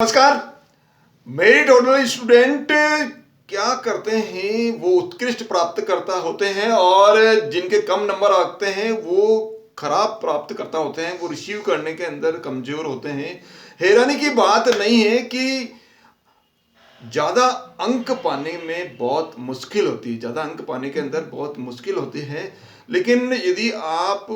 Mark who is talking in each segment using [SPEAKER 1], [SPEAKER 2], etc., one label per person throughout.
[SPEAKER 1] नमस्कार। मेरी total student क्या करते हैं, वो उत्कृष्ट प्राप्तकर्ता होते हैं और जिनके कम नंबर आते हैं वो खराब प्राप्तकर्ता होते हैं, वो रिसीव करने के अंदर कमजोर होते हैं। हैरानी की बात नहीं है कि ज़्यादा अंक पाने में बहुत मुश्किल होती है, ज़्यादा अंक पाने के अंदर बहुत मुश्किल होती है। लेकिन यदि आप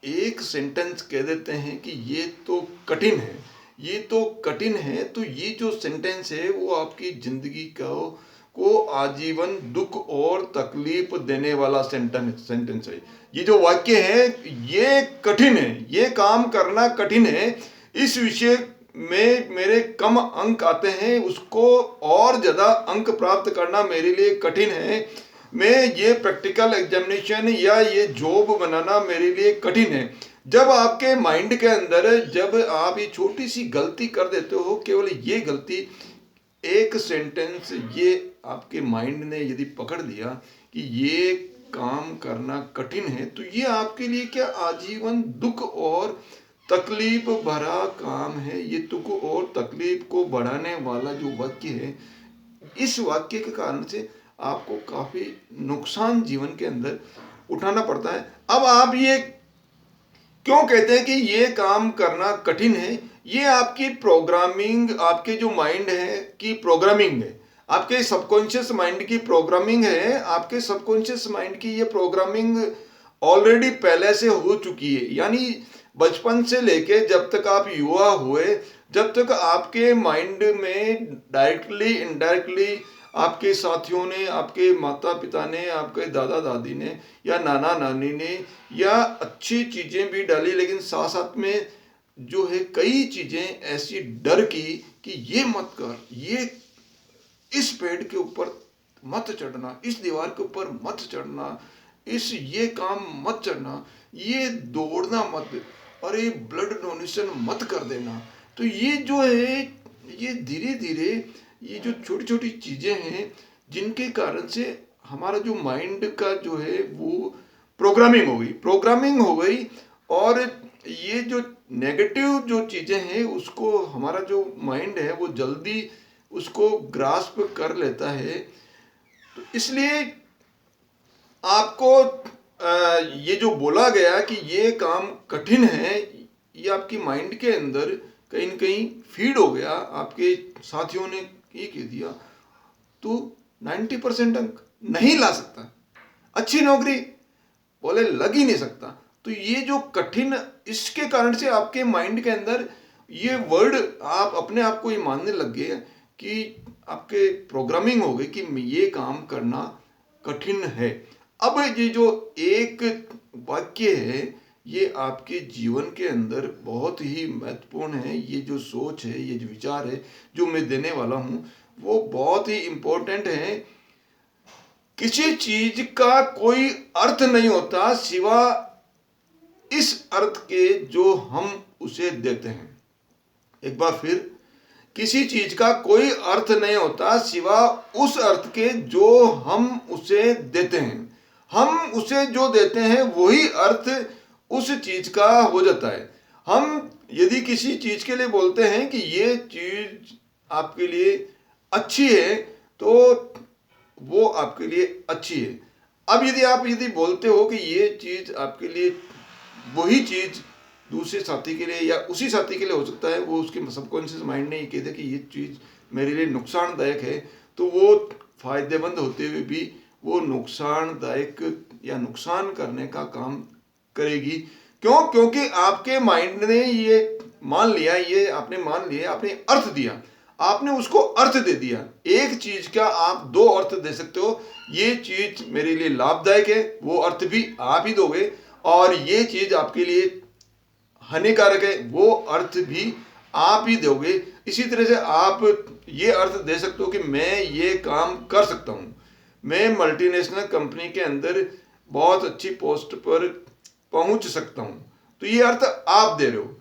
[SPEAKER 1] एक सेंटेंस कह देते हैं कि ये तो कठिन है, ये तो कठिन है, तो ये जो सेंटेंस है वो आपकी जिंदगी को आजीवन दुख और तकलीफ देने वाला सेंटेंस है। ये जो वाक्य है ये कठिन है, ये काम करना कठिन है, इस विषय में मेरे कम अंक आते हैं, उसको और ज़्यादा अंक प्राप्त करना मेरे लिए कठिन है। मैं ये प्रैक्टिकल एग्जामिनेशन या ये जॉब बनाना मेरे लिए कठिन है। जब आपके माइंड के अंदर जब आप ये छोटी सी गलती कर देते हो, केवल ये गलती, एक सेंटेंस, ये आपके माइंड ने यदि पकड़ लिया कि ये काम करना कठिन है, तो ये आपके लिए क्या आजीवन दुख और तकलीफ भरा काम है। ये दुख और तकलीफ को बढ़ाने वाला जो वाक्य है, इस वाक्य के कारण से आपको काफी नुकसान जीवन के अंदर उठाना पड़ता है। अब आप ये क्यों कहते हैं कि ये काम करना कठिन है? ये आपकी प्रोग्रामिंग, आपके जो माइंड है की प्रोग्रामिंग है, आपके सबकॉन्शियस माइंड की प्रोग्रामिंग है। आपके सबकॉन्शियस माइंड की ये प्रोग्रामिंग ऑलरेडी पहले से हो चुकी है। यानी बचपन से लेके जब तक आप युवा हुए, जब तक आपके माइंड में डायरेक्टली इनडायरेक्टली आपके साथियों ने, आपके माता पिता ने, आपके दादा दादी ने या नाना नानी ने या अच्छी चीज़ें भी डाली, लेकिन साथ साथ में जो है कई चीज़ें ऐसी डर की कि ये मत कर, ये इस पेड़ के ऊपर मत चढ़ना, इस दीवार के ऊपर मत चढ़ना, ये काम मत चढ़ना, ये दौड़ना मत, और ये ब्लड डोनेशन मत कर देना। तो ये जो है, ये धीरे धीरे ये जो छोटी छोटी चीज़ें हैं जिनके कारण से हमारा जो माइंड का जो है वो प्रोग्रामिंग हो गई और ये जो नेगेटिव जो चीज़ें हैं उसको हमारा जो माइंड है वो जल्दी उसको ग्रास्प कर लेता है। तो इसलिए आपको ये जो बोला गया कि ये काम कठिन है, ये आपकी माइंड के अंदर कहीं न कहीं फीड हो गया। आपके साथियों ने ये कह दिया तू 90% अंक नहीं ला सकता, अच्छी नौकरी बोले लग ही नहीं सकता। तो ये जो कठिन, इसके कारण से आपके माइंड के अंदर ये वर्ड आप अपने आप को ये मानने लग गए कि आपके प्रोग्रामिंग हो गई कि ये काम करना कठिन है। अब ये जो एक वाक्य है ये आपके जीवन के अंदर बहुत ही महत्वपूर्ण है। ये जो सोच है, ये जो विचार है जो मैं देने वाला हूँ वो बहुत ही इम्पोर्टेंट है। किसी चीज का कोई अर्थ नहीं होता सिवा इस अर्थ के जो हम उसे देते हैं। एक बार फिर, किसी चीज का कोई अर्थ नहीं होता सिवा उस अर्थ के जो हम उसे देते हैं। हम उसे जो देते हैं वही अर्थ उस चीज का हो जाता है। हम यदि किसी चीज के लिए बोलते हैं कि ये चीज आपके लिए अच्छी है तो वो आपके लिए अच्छी है। अब यदि बोलते हो कि ये चीज आपके लिए, वही चीज दूसरे साथी के लिए या उसी साथी के लिए हो सकता है, वो उसके सबकॉन्शियस माइंड ने ये कह दिया कि ये चीज मेरे लिए नुकसानदायक है, तो वो फायदेमंद होते हुए भी वो नुकसानदायक या नुकसान करने का काम करेगी। क्यों? क्योंकि आपके माइंड ने ये मान लिया, ये आपने मान लिया, आपने अर्थ दिया, आपने उसको अर्थ दे दिया। एक चीज का आप दो अर्थ दे सकते हो। ये चीज मेरे लिए लाभदायक है, वो अर्थ भी आप ही दोगे, और ये चीज आपके लिए हानिकारक है, वो अर्थ भी आप ही दोगे। इसी तरह से आप ये अर्थ दे सकते हो कि मैं ये काम कर सकता हूं, मैं मल्टीनेशनल कंपनी के अंदर बहुत अच्छी पोस्ट पर पहुंच सकता हूं। तो ये अर्थ आप दे रहे हो।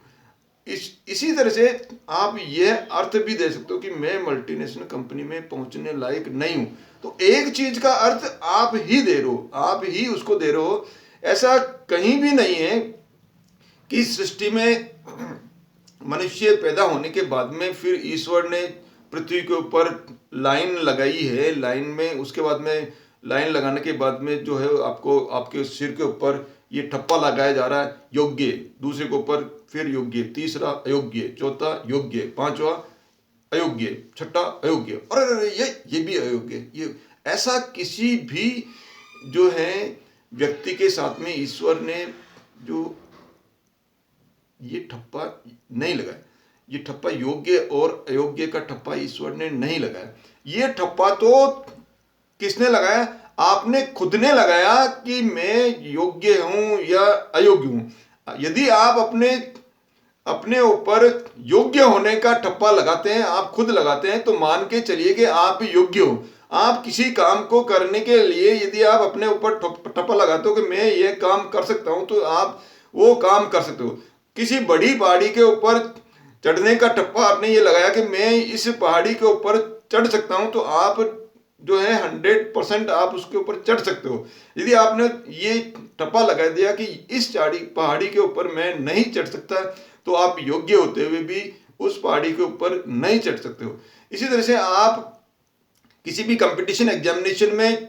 [SPEAKER 1] इसी तरह से आप यह अर्थ भी दे सकते हो कि मैं मल्टीनेशनल कंपनी में पहुंचने लायक नहीं हूं। तो एक चीज का अर्थ आप ही दे रहे हो, आप ही उसको दे रहे हो। ऐसा कहीं भी नहीं है कि सृष्टि में मनुष्य पैदा होने के बाद में फिर ईश्वर ने पृथ्वी के ऊपर लाइन लगाई है। लाइन में उसके बाद में लाइन लगाने के बाद में जो है आपको आपके सिर के ऊपर ये ठप्पा लगाया जा रहा है, योग्य, दूसरे के ऊपर फिर योग्य, तीसरा अयोग्य, चौथा योग्य, पांचवा अयोग्य, छठा अयोग्य, और अरे ये भी अयोग्य। ये ऐसा किसी भी जो है व्यक्ति के साथ में ईश्वर ने जो ये ठप्पा नहीं लगाया। ये ठप्पा योग्य और अयोग्य का ठप्पा ईश्वर ने नहीं लगाया। ये ठप्पा तो किसने लगाया? आपने खुद ने लगाया कि मैं योग्य हूं या अयोग्य हूं। यदि आप अपने ऊपर योग्य होने का ठप्पा लगाते हैं, आप खुद लगाते हैं, तो मान के चलिए कि आप योग्य हो। आप किसी काम को करने के लिए यदि आप अपने ऊपर ठप्पा लगाते हो कि मैं ये काम कर सकता हूं, तो आप वो काम कर सकते हो। किसी बड़ी पहाड़ी के ऊपर चढ़ने का ठप्पा आपने ये लगाया कि मैं इस पहाड़ी के ऊपर चढ़ सकता हूं, तो आप जो है 100% आप उसके ऊपर चढ़ सकते हो। यदि आपने ये ठप्पा लगा दिया कि इस पहाड़ी के ऊपर मैं नहीं चढ़ सकता, तो आप योग्य होते हुए भी उस पहाड़ी के ऊपर नहीं चढ़ सकते हो। इसी तरह से आप किसी भी कंपटीशन एग्जामिनेशन में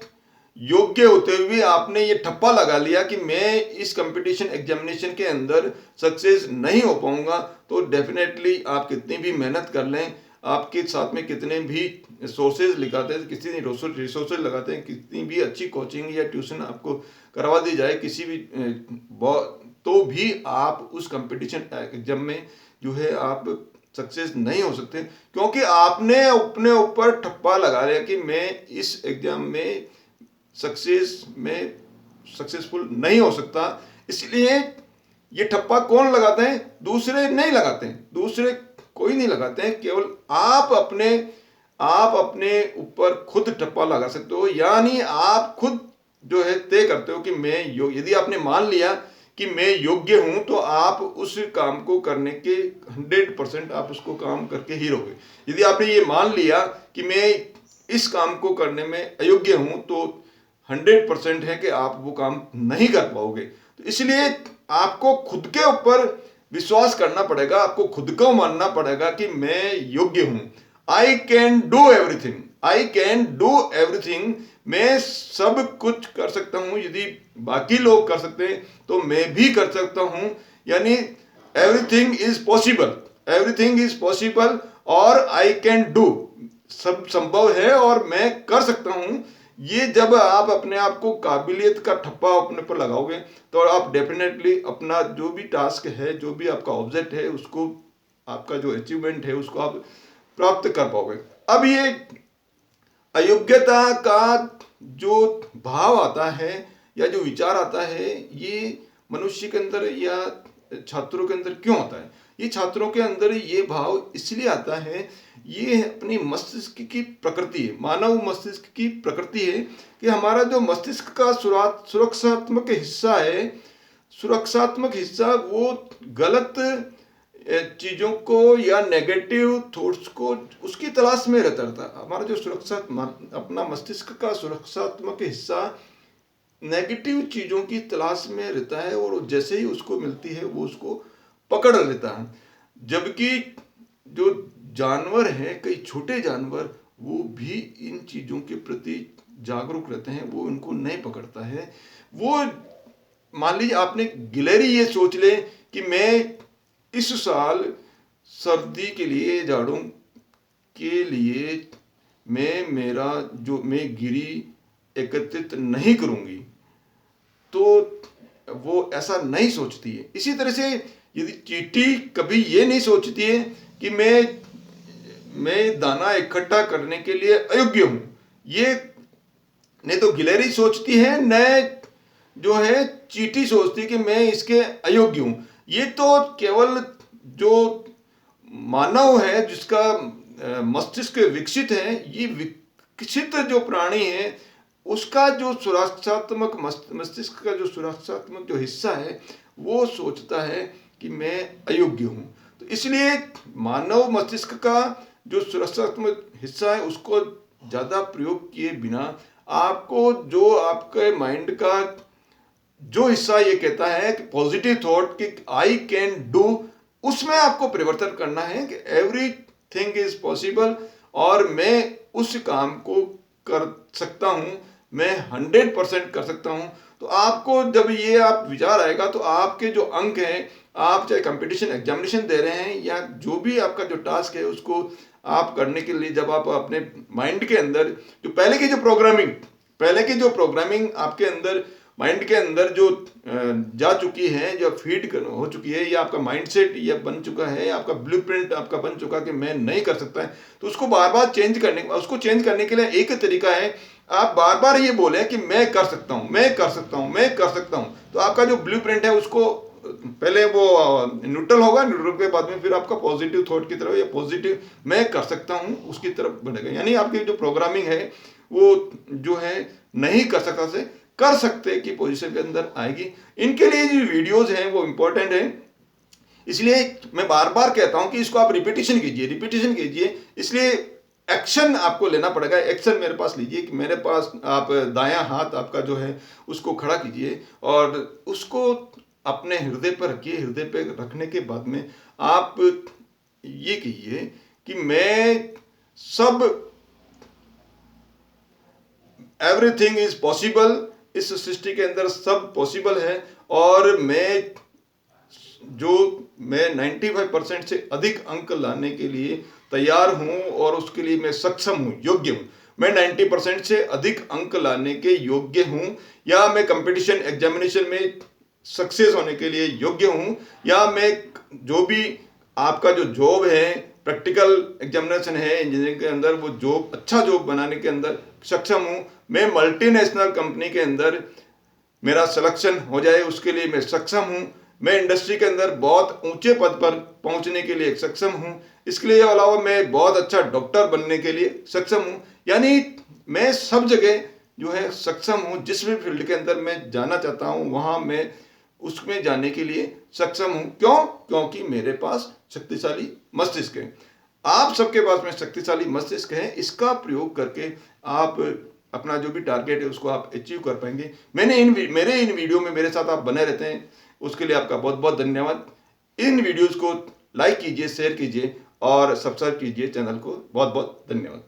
[SPEAKER 1] योग्य होते हुए आपने ये ठप्पा लगा लिया कि मैं इस कंपटीशन एग्जामिनेशन के अंदर सक्सेस नहीं हो पाऊंगा, तो डेफिनेटली आप कितनी भी मेहनत कर लें, आपके साथ में कितने भी सोर्सेज लगाते हैं, कितनी रिसोर्सेज लगाते हैं, कितनी भी अच्छी कोचिंग या ट्यूशन आपको करवा दी जाए किसी भी तो भी आप उस कंपटीशन एग्जाम में जो है आप सक्सेस नहीं हो सकते, क्योंकि आपने अपने ऊपर ठप्पा लगा लिया कि मैं इस एग्जाम में सक्सेसफुल नहीं हो सकता। इसलिए ये ठप्पा कौन लगाते हैं? दूसरे नहीं लगाते हैं, दूसरे कोई नहीं लगाते हैं, केवल आप अपने ऊपर खुद ठप्पा लगा सकते हो। यानी आप खुद जो है तय करते हो कि मैं यदि आपने मान लिया कि मैं योग्य हूं, तो आप उस काम को करने के 100% आप उसको काम करके ही रहोगे। यदि आपने ये मान लिया कि मैं इस काम को करने में अयोग्य हूं, तो 100% है कि आप वो काम नहीं कर पाओगे। तो इसलिए आपको खुद के ऊपर विश्वास करना पड़ेगा, आपको खुद को मानना पड़ेगा कि मैं योग्य हूं। I can do everything, I can do everything, मैं सब कुछ कर सकता हूं। यदि बाकी लोग कर सकते हैं तो मैं भी कर सकता हूं। यानी everything is possible, everything is possible और आई कैन डू, सब संभव है और मैं कर सकता हूं। ये जब आप अपने आप को काबिलियत का ठप्पा अपने पर लगाओगे, तो आप डेफिनेटली अपना जो भी टास्क है, जो भी आपका ऑब्जेक्ट है, उसको, आपका जो अचीवमेंट है, उसको आप प्राप्त कर पाओगे। अब ये अयोग्यता का जो भाव आता है या जो विचार आता है, ये मनुष्य के अंदर या छात्रों के अंदर क्यों आता है? ये छात्रों के अंदर ये भाव इसलिए आता है, ये अपनी मस्तिष्क की प्रकृति है, मानव मस्तिष्क की प्रकृति है कि हमारा जो मस्तिष्क का सुरक्षात्मक हिस्सा है, सुरक्षात्मक हिस्सा वो गलत चीज़ों को या नेगेटिव थॉट्स को उसकी तलाश में रहता है। हमारा जो अपना मस्तिष्क का सुरक्षात्मक हिस्सा नेगेटिव चीज़ों की तलाश में रहता है, और जैसे ही उसको मिलती है वो उसको पकड़ लेता है। जबकि जो जानवर हैं, कई छोटे जानवर, वो भी इन चीज़ों के प्रति जागरूक रहते हैं, वो इनको नहीं पकड़ता है। वो मान लीजिए आपने गिलहरी ये सोच ले कि मैं इस साल सर्दी के लिए, जाड़ों के लिए मैं गिरी एकत्रित नहीं करूंगी, तो वो ऐसा नहीं सोचती है। इसी तरह से यदि चींटी कभी ये नहीं सोचती है कि मैं दाना इकट्ठा करने के लिए अयोग्य हूं, ये नहीं तो गिलहरी सोचती है, न जो है चींटी सोचती है कि मैं इसके अयोग्य हूं। ये तो केवल जो मानव है, जिसका मस्तिष्क विकसित है, ये विकसित जो प्राणी है, उसका जो सुरक्षात्मक मस्तिष्क का जो सुरक्षात्मक जो हिस्सा है, वो सोचता है कि मैं अयोग्य हूं। तो इसलिए मानव मस्तिष्क का जो सुरक्षात्मक हिस्सा है, उसको ज़्यादा प्रयोग किए बिना आपको जो आपके माइंड का जो हिस्सा ये कहता है कि पॉजिटिव थॉट कि आई कैन डू उसमें आपको परिवर्तन करना है कि एवरीथिंग इज पॉसिबल और मैं उस काम को कर सकता हूं, मैं 100% कर सकता हूं। तो आपको जब ये आप विचार आएगा तो आपके जो अंक हैं, आप चाहे कंपटीशन एग्जामिनेशन दे रहे हैं या जो भी आपका जो टास्क है उसको आप करने के लिए, जब आप अपने माइंड के अंदर जो पहले की जो प्रोग्रामिंग आपके अंदर माइंड के अंदर जो जा चुकी है, जो फीड हो चुकी है, या आपका माइंडसेट ये बन चुका है, आपका ब्लूप्रिंट आपका बन चुका कि मैं नहीं कर सकता है, तो उसको बार बार उसको चेंज करने के लिए एक तरीका है, आप बार बार ये बोलें कि मैं कर सकता हूं, मैं कर सकता हूं, मैं कर सकता हूं। तो आपका जो ब्लूप्रिंट है उसको पहले वो न्यूट्रल होगा, न्यूट्रल के बाद में फिर आपका पॉजिटिव थॉट की तरफ या पॉजिटिव मैं कर सकता हूं उसकी तरफ बढ़ेगा। यानी आपकी जो प्रोग्रामिंग है वो जो है नहीं कर सकता से कर सकते की पोजीशन के अंदर आएगी। इनके लिए जो वीडियोस हैं वो इंपॉर्टेंट है, इसलिए मैं बार बार कहता हूं कि इसको आप रिपीटिशन कीजिए। इसलिए एक्शन आपको लेना पड़ेगा। एक्शन मेरे पास लीजिए कि मेरे पास आप दायां हाथ आपका जो है उसको खड़ा कीजिए और उसको अपने हृदय पर रखिए। हृदय पर रखने के बाद में आप ये कहिए कि मैं सब एवरीथिंग इज पॉसिबल, इस सृष्टि के अंदर सब पॉसिबल है और मैं 95% से अधिक अंक लाने के लिए तैयार हूं और उसके लिए मैं सक्षम हूं, योग्य हूं। मैं 90% से अधिक अंक लाने के योग्य हूं, या मैं कंपटीशन एग्जामिनेशन में सक्सेस होने के लिए योग्य हूं, या मैं जो भी आपका जो जॉब है, प्रैक्टिकल एग्जामिनेशन है इंजीनियरिंग के अंदर, वो जॉब अच्छा जॉब बनाने के अंदर सक्षम हूं। मैं मल्टीनेशनल कंपनी के अंदर मेरा सिलेक्शन हो जाए उसके लिए मैं सक्षम हूं। मैं इंडस्ट्री के अंदर बहुत ऊंचे पद पर पहुंचने के लिए सक्षम हूं। इसके लिए अलावा मैं बहुत अच्छा डॉक्टर बनने के लिए सक्षम हूं। यानी मैं सब जगह जो है सक्षम हूं। जिस भी फील्ड के अंदर मैं जाना चाहता हूं वहां मैं उसमें जाने के लिए सक्षम हूं। क्यों? क्योंकि मेरे पास शक्तिशाली मस्तिष्क है। आप सबके पास में शक्तिशाली मस्तिष्क है। इसका प्रयोग करके आप अपना जो भी टारगेट है उसको आप अचीव कर पाएंगे। मेरे इन वीडियो में मेरे साथ आप बने रहते हैं, उसके लिए आपका बहुत बहुत धन्यवाद। इन वीडियोस को लाइक कीजिए, शेयर कीजिए और सब्सक्राइब कीजिए चैनल को। बहुत बहुत धन्यवाद।